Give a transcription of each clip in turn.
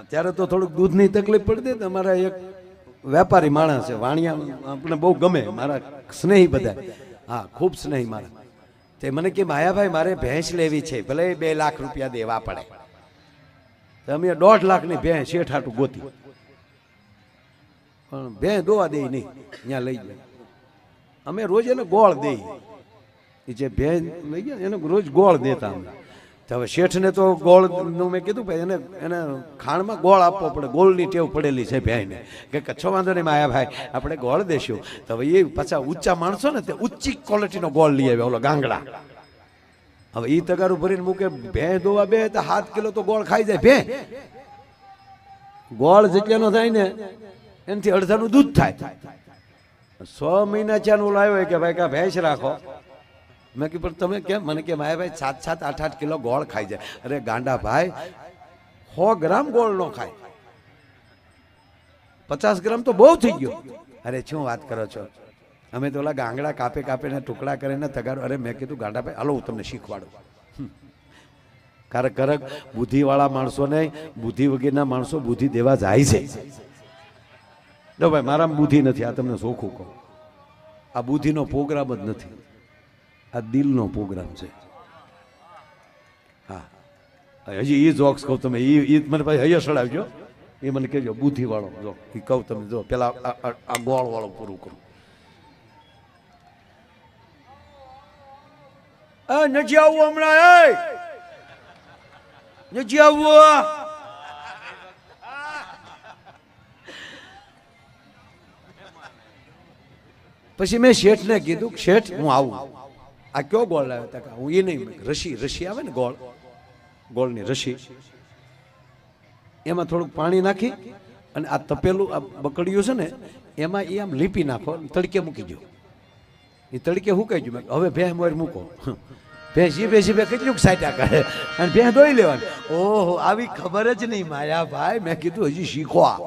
અત્યારે તો થોડુંક દૂધની તકલીફ પડતી હતી. અમારા એક વેપારી માણસ છે, વાણિયા આપણે બહુ ગમે, મારા સ્નેહી બધા, હા ખૂબ સ્નેહી મારા. તે મને કે માયાભાઈ મારે ભેંસ લેવી છે, ભલે 2 લાખ રૂપિયા દેવા પડે. તો અમે 1.5 લાખની ભેંસ શેઠ હાટું ગોતી, પણ ભેંસ દોવા દે નહીં, ત્યાં લઈ જાય. અમે રોજ એને ગોળ દઈએ, એ જે ભેંસ લઈ ગયા એને રોજ ગોળ દેતા અમે. તો હવે શેઠને તો ગોળનું મેં કીધું ભાઈ એને ખાણમાં ગોળ આપવો પડે, ગોળની ટેવ પડેલી છે ભેંને, કે કચ્છો વાંધો નહીં માયાભાઈ આપણે ગોળ દેશું. તો હવે એ પાછા ઊંચા માણસો ને તે ઊંચી ક્વોલિટીનો ગોળ લઈ આવ્યા, ઓલો ગાંગડા. હવે એ તગારું ભરીને મૂકે, ભેં દોવા બે તો 7 કિલો તો ગોળ ખાઈ જાય ભેં. ગોળ જેટલાનો થાય ને એનાથી અડધાનું દૂધ થાય. 6 મહિના ચાનો લાવ્યો કે ભાઈ કા ભેંસ રાખો. મેં કીધું પણ તમે કેમ? મને કે માયાભાઈ 7-7 8-8 કિલો ગોળ ખાઈ જાય. અરે ગાંડા ભાઈ 100 ગ્રામ ગોળ નો ખાય, 50 ગ્રામ તો બહુ થઈ ગયો. અરે શું વાત કરો છો? અમે તો ઓલા ગાંગડા કાપીને ટુકડા કરીને તગારો. અરે મેં કીધું ગાંડા ભાઈ હાલો હું તમને શીખવાડું. કારક બુદ્ધિવાળા માણસોને બુદ્ધિ વગેરેના માણસો બુદ્ધિ દેવા જાય છે. જો ભાઈ મારામાં બુદ્ધિ નથી, આ તમને ચોખ્ખું કહું. આ બુદ્ધિનો પ્રોગ્રામ જ નથી, આ દિલનો પ્રોગ્રામ છે. હા હજી એ જોક્સ કહું તમે, એ મને ભાઈ હૈયા સડાવજો, એ મને કહેજો બુદ્ધિ વાળો જો એ કહું તમે. જો પેલા આ ગોળ વાળો પૂરું કરું. નથી આવવું હમણાં, નથી આવવું. પછી મેં શેઠને કીધું શેઠ હું આવું, આ કયો ગોળ લાવ્યો? હું એ નહીં, રસી આવે ને ગોળની રસી, એમાં થોડુંક પાણી નાખી અને આ તપેલું આ બકડિયું છે ને એમાં એ આમ લીપી નાખો, તડકે મૂકી દો. એ તડકે હુકાઈ ગયું. હવે ભેંસ મોર મૂકો, ભેંસ જીભે કેટલુંક સાટ્યા કરે અને ભેંસ દોઈ લેવાની. ઓહો આવી ખબર જ નહીં માયાભાઈ. મેં કીધું હજી શીખવા,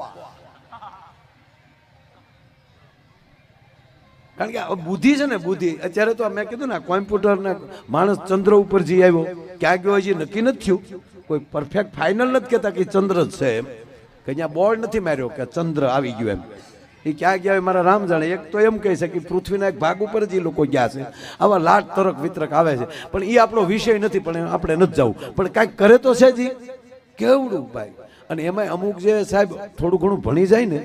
કારણ કે બુદ્ધિ છે ને બુદ્ધિ. અત્યારે તો મેં કીધું ને કોમ્પ્યુટર ને માણસ ચંદ્ર ઉપર જઈ આવ્યો, ક્યાં ગયો હજી નક્કી નથી થયું. કોઈ પરફેક્ટ ફાઇનલ નથી કહેતા કે ચંદ્ર જ છે એમ, કે અહીંયા બોર્ડ નથી માર્યો કે ચંદ્ર આવી ગયો એમ. એ ક્યાં ગયા મારા રામ જાણે. એક તો એમ કહી છે કે પૃથ્વીના એક ભાગ ઉપર જ એ લોકો ગયા છે. આવા લાટ તરક વિતરક આવે છે, પણ એ આપણો વિષય નથી, પણ આપણે નથી જવું. પણ કાંઈક કરે તો છે જ કેવડું ભાઈ. અને એમાં અમુક જે સાહેબ થોડું ઘણું ભણી જાય ને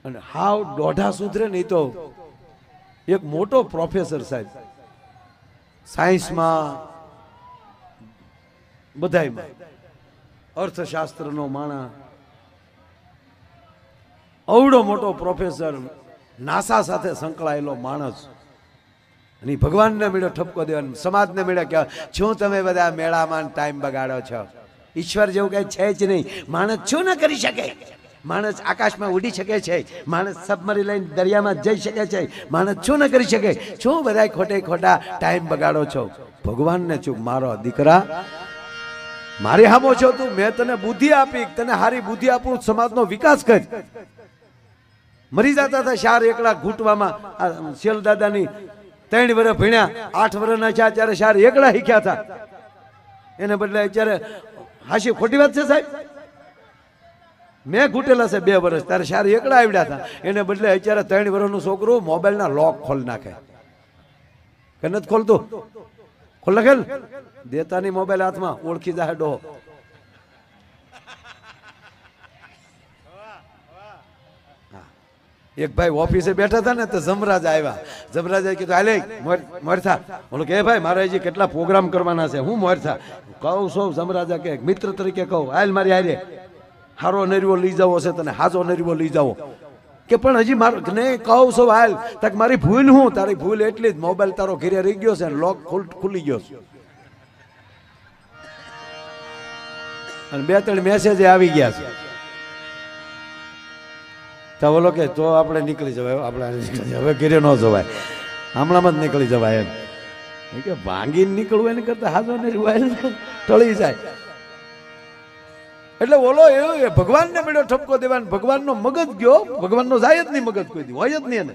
અને હાવ દોઢા સુધરે નહીં તો એક મોટો પ્રોફેસર સાહેબ સાયન્સમાં બધાયમાં, અર્થશાસ્ત્રનો માણસ, અવડો મોટો પ્રોફેસર, નાસા સાથે સંકળાયેલો માણસ, અને ભગવાનને મેળો ઠપકો દેવાનો, સમાજને મેળો કે શું તમે બધા મેળામાં ટાઈમ બગાડો છો? ઈશ્વર જેવું કઈ છે જ નહીં. માણસ શું ન કરી શકે? માણસ આકાશમાં ઉડી શકે છે, માણસ સબમરીન લઈને દરિયામાં જઈ શકે છે, માણસ શું ન કરી શકે? શું બધા ખોટા ટાઈમ બગાડો છો? ભગવાનને ચૂક મારો દીકરા, મારી હામો છો તું, મેં તને બુદ્ધિ આપી, તને હારી બુદ્ધિ આપું, સમાજનો વિકાસ કર. મરી જતા હતા શાર એકલા ઘૂંટવામાં. શેલ દાદાની 3 વર્ષ ભણ્યા, 8 વર્ષના થયા ત્યારે શાર એકલા શીખ્યા હતા. એને બદલે અત્યારે હાશી ખોટી વાત છે સાહેબ? મેં ઘૂંટેલા છે 2 વર્ષ, ત્યારે શાર એકલા આવડ્યા હતા. એને બદલે અત્યારે 3 વર્ષનું છોકરું મોબાઈલના લોક ખોલી નાખે. કે નથી ખોલતું? ખોલ નાખેલ દેતાની મોબાઈલ હાથમાં, ઓળખી જાય ડોહો. એક ભાઈ ઓફિસે બેઠા હતા ને તો જમરાજ આવ્યા. જમરાજે કીધું હાલે મોર થા. બોલો કે ભાઈ મારે હજી કેટલા પ્રોગ્રામ કરવાના છે, હું મોર થા કહું છું. જમરાજા કે મિત્ર તરીકે કહું, હાલ મારી હારે હારો નરીવો લઈ જાવો છે તને, હાજો નરીવો લઈ જાવો. કે પણ હજી મારો નહીં કહું છું હાલ. તક મારી ભૂલ હું? તારી ભૂલ એટલી જ મોબાઈલ તારો ઘરે રહી ગયો છે, લોક ખુલી ગયો છે, અને 2-3 મેસેજ આવી ગયા છે. તો બોલો કે તો આપણે નીકળી જવાય, આપણે હવે ઘરે ન જવાય, હમણાંમાં જ નીકળી જવાય એમ. કે ભાંગીને નીકળવું એને કરતા હાજો ને ટળી જાય. એટલે બોલો એ ભગવાનને મળ્યો ઠપકો દેવાનો. ભગવાનનો મગજ ગયો, ભગવાનનો જાય જ નહીં મગજ કોઈ દી, હોય જ નહીં એને.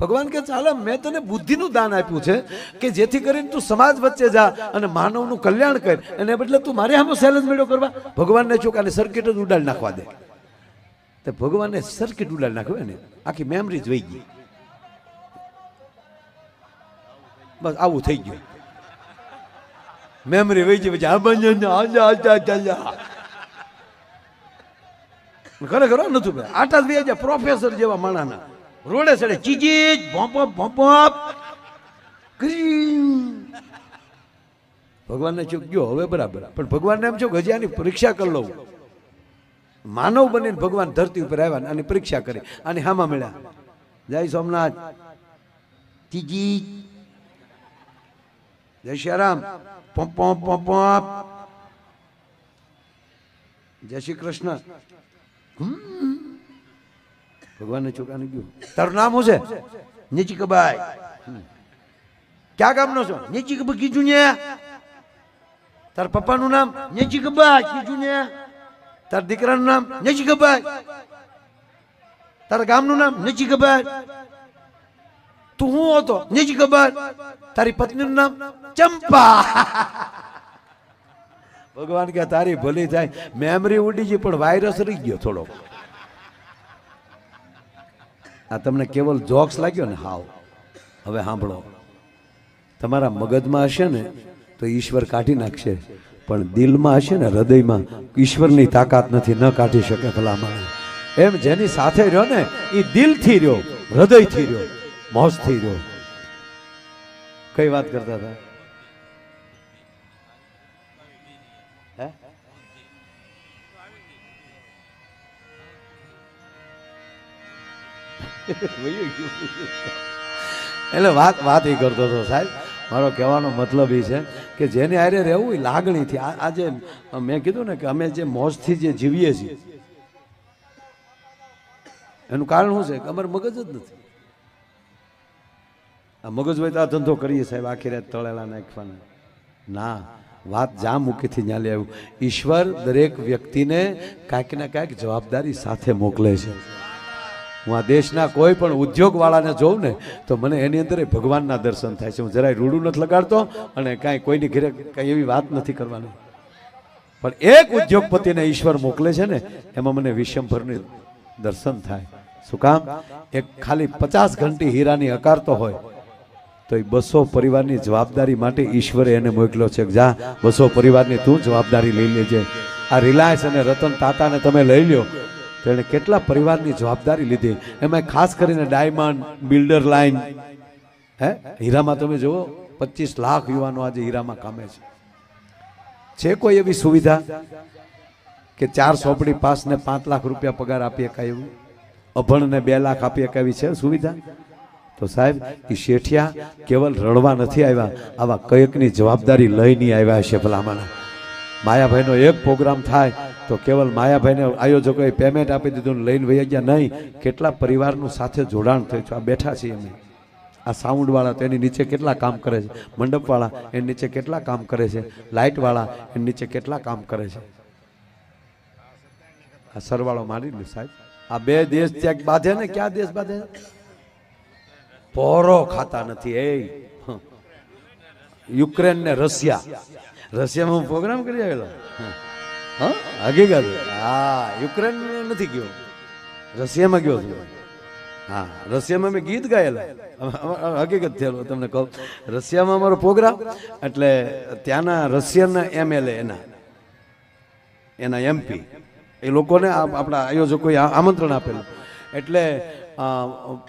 ભગવાન કે ચાલે મેં તને બુદ્ધિનું દાન આપ્યું છે કે જેથી કરીને તું સમાજ વચ્ચે જા અને માનવનું કલ્યાણ કર, એને બદલે તું મારે આમાં સેલેન્જ મેળો કરવા. ભગવાનને ચોકાને સર્કિટ જ ઉડાડી નાખવા દે. તો ભગવાનને સર્કિટ ઉડાડી નાખવે ને, આખી મેમરી જ વહી ગઈ. બસ આવું થઈ ગયું, મેમરી વહી ગઈ. ખરેખર નતું ભાઈ, આટા જ વહી પ્રોફેસર જેવા માણાના રોડે ચડે ચીજી ભગવાનને ચૂક ગયો હવે બરાબર, પણ ભગવાનને એમ છો કે હજી આની પરીક્ષા કરી લઉં. માનવ બનીને ભગવાન ધરતી ઉપર આવ્યા આની પરીક્ષા કરી, આની હામાં મળ્યા. જય સોમનાથ, ચીજી, જય શ્યારામ, પોપ પોપ, જય શ્રી કૃષ્ણ. ભગવાનને ચોકાને ગયું, તારું નામ શું છે? નીચી કબાઈ. ક્યાં ગામનો છો? નીચી કબાઈ કીધું ને. તાર પપ્પાનું નામ? નીચી કબાઈ કીધું ને. તાર દીકરાનું નામ? નીચી કબાઈ. તારા ગામનું નામ? નીચી કબાઈ. તું હું હતો? નીચી કબાઈ. તારી પત્નીનું નામ? ચંપા. ભગવાન કે તારી ભલી થાય, મેમરી ઉડી ગઈ પણ વાયરસ રહી ગયો થોડો. આ તમને કેવલ જોક્સ લાગ્યો ને? હાવ. હવે સાંભળો, તમારા મગજમાં હશે ને તો ઈશ્વર કાઢી નાખશે, પણ દિલમાં હશે ને, હૃદયમાં, ઈશ્વરની તાકાત નથી, ન કાઢી શકે ભલામણ. એમ જેની સાથે રહ્યો ને એ દિલથી રહ્યો, હૃદયથી રહ્યો, મોજથી રહ્યો. કઈ વાત કરતા હતા? એટલે વાત એ કરતો હતો સાહેબ. મારો કહેવાનો મતલબ એ છે કે જેને હારે રહેવું એ લાગણીથી. આજે મેં કીધું ને કે અમે જે મોજથી જે જીવીએ છીએ એનું કારણ શું છે કે અમારું મગજ જ નથી. આ મગજ હોય તો આ ધંધો કરીએ સાહેબ, આખી રાત તળેલા નાખવાના. ના, વાત જ્યાં મૂકીથી ત્યાં લઈ આવ્યું. ઈશ્વર દરેક વ્યક્તિને કાંઈક ને કાંઈક જવાબદારી સાથે મોકલે છે. હું આ દેશના કોઈ પણ ઉદ્યોગવાળાને જોઉં ને તો મને એની અંદર ભગવાનના દર્શન થાય છે. હું જરાય રૂડું નથી લગાડતો અને કાંઈ કોઈની ઘરે કાંઈ એવી વાત નથી કરવાની, પણ એક ઉદ્યોગપતિને ઈશ્વર મોકલે છે ને એમાં મને વિશ્વભરની દર્શન થાય. શું કામ? એક ખાલી 50 ઘંટી હીરાની હકારતો હોય તો એ 200 પરિવારની જવાબદારી માટે ઈશ્વરે એને મોકલ્યો છે. જા 200 પરિવારની તું જવાબદારી લઈ લેજે. આ રિલાયન્સ અને રતન ટાટાને તમે લઈ લ્યો, તેણે કેટલા પરિવારની જવાબદારી લીધી. એમાં ખાસ કરીને ડાયમંડ, બિલ્ડર લાઈન, હીરામાં તમે જુઓ 25 લાખ યુવાનો આજે હીરામાં કામે છે. કોઈ એવી સુવિધા કે 4 ચોપડી પાસ ને 5 લાખ રૂપિયા પગાર આપી શકાય એવું? અભણને 2 લાખ આપી શકાય એવી છે સુવિધા? તો સાહેબ એ શેઠિયા કેવલ રડવા નથી આવ્યા, આવા કઈકની જવાબદારી લઈને આવ્યા છે ભલામણ. માયાભાઈનો એક પ્રોગ્રામ થાય તો કેવલ માયાભાઈને આયોજકોએ પેમેન્ટ આપી દીધું લઈને વહી ગયા નહીં. કેટલા પરિવારનું સાથે જોડાણ થયું છે. આ બેઠા છીએ અમે. આ સાઉન્ડવાળા તો એની નીચે કેટલા કામ કરે છે, મંડપવાળા એની નીચે કેટલા કામ કરે છે, લાઇટવાળા એની નીચે કેટલા કામ કરે છે. આ સરવાળો મારી લે સાહેબ. આ 2 દેશ ત્યાં બાંધે ને, ક્યાં દેશ બાંધે? પોરો ખાતા નથી. એ યુક્રેન ને રશિયા. રશિયામાં હું પ્રોગ્રામ કરી આવેલો. હકીકત. હા, યુક્રેન નથી ગયો, રશિયામાં ગયો છું. હા, રશિયામાં મેં ગીત ગાયેલા. હકીકત થયેલો તમને કહું. રશિયામાં અમારો પ્રોગ્રામ, એટલે ત્યાંના રશિયનના MLA એના MP એ લોકોને આપણા આયોજકોએ આમંત્રણ આપેલું. એટલે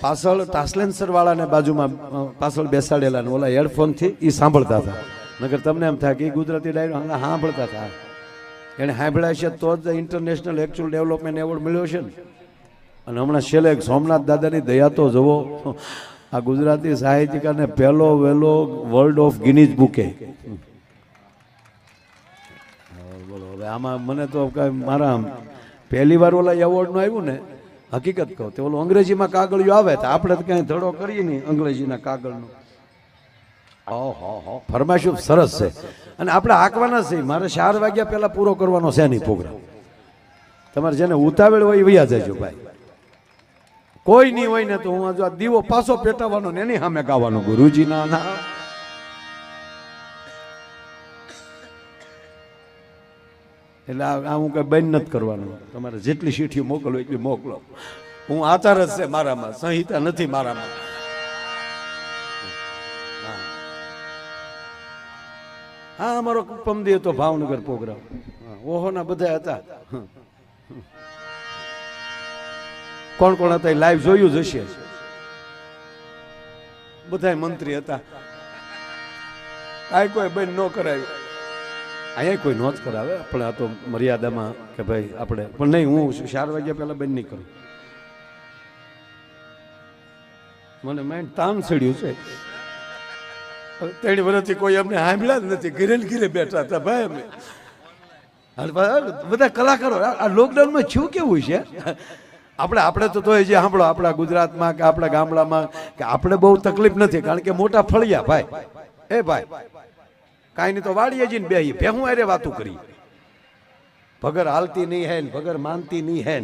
પાછળ ટ્રાન્સલેન્સર વાળાને બાજુમાં પાછળ બેસાડેલા ને ઓલા હેડફોનથી એ સાંભળતા હતા. નગર તમને એમ થાય કે એ ગુજરાતી ડાયરો સાંભળતા હતા. એને સાંભળ્યા છે તો જ ઇન્ટરનેશનલ એકચ્યુઅલ ડેવલપમેન્ટ એવોર્ડ મળ્યો છે ને. અને હમણાં છેલ્લે સોમનાથ દાદાની દયા તો જુઓ, આ ગુજરાતી સાહિત્યકારને પહેલો વહેલો વર્લ્ડ ઓફ ગિનીઝ બુકે. બોલો હવે આમાં મને તો કાંઈ મારા પહેલી વાર ઓલા એવોર્ડનું આવ્યું ને, હકીકત કહું તો ઓલું અંગ્રેજીમાં કાગળિયું આવે તો આપણે તો કાંઈ ધડો કરીએ નહીં અંગ્રેજીના કાગળનું. ઓહો, ફરમાઈશ સરસ છે અને આપણે આંકવાના છે. મારે 4 વાગ્યા પહેલા પૂરો કરવાનો છે નહીં પ્રોગ્રામ. તમારે જેને ઉતાવળ હોય વૈયા જજો ભાઈ. કોઈ નહીં હોય ને તો હું આ દીવો પાછો પેટાવાનો ને એની સામે ગાવાનું ગુરુજી ના ના. એટલે આ હું કઈ બંધ નથી કરવાનું. તમારે જેટલી ચીઠીઓ મોકલો એટલી મોકલો. હું આચાર જ છે મારામાં, સંહિતા નથી મારામાં. હા અમારો પમદી હતો ભાવનગર પ્રોગ્રામ. ઓહોના બધા હતા. કોણ કોણ હતા લાઈવ જોયું જ હશે. બધા મંત્રી હતા. આ કોઈ બંધ ન કરાવ્યું. અહીંયા કોઈ નો જ કરાવે, પણ આ તો મર્યાદામાં કે ભાઈ આપણે પણ નહીં. હું 4 વાગ્યા પહેલા બંધ નહીં કરું. મને માઇન્ડ તામ ચડ્યું છે. 3 વર્ષથી કોઈ અમને સાંભળ્યા જ નથી. ઘરે ઘરે બેઠા હતા ભાઈ અમે બધા કલાકારો. આ લોકડાઉનમાં શું કેવું છે આપણે તો જે સાંભળો આપણા ગુજરાતમાં કે આપણા ગામડામાં કે આપણે બહુ તકલીફ નથી, કારણ કે મોટા ફળિયા ભાઈ. એ ભાઈ કાંઈ નહીં તો વાડીએ જઈને બેહી ભેહું અરે વાતું કરી. ભગર હાલતી નહીં હે, ભગર માનતી નહીં હે.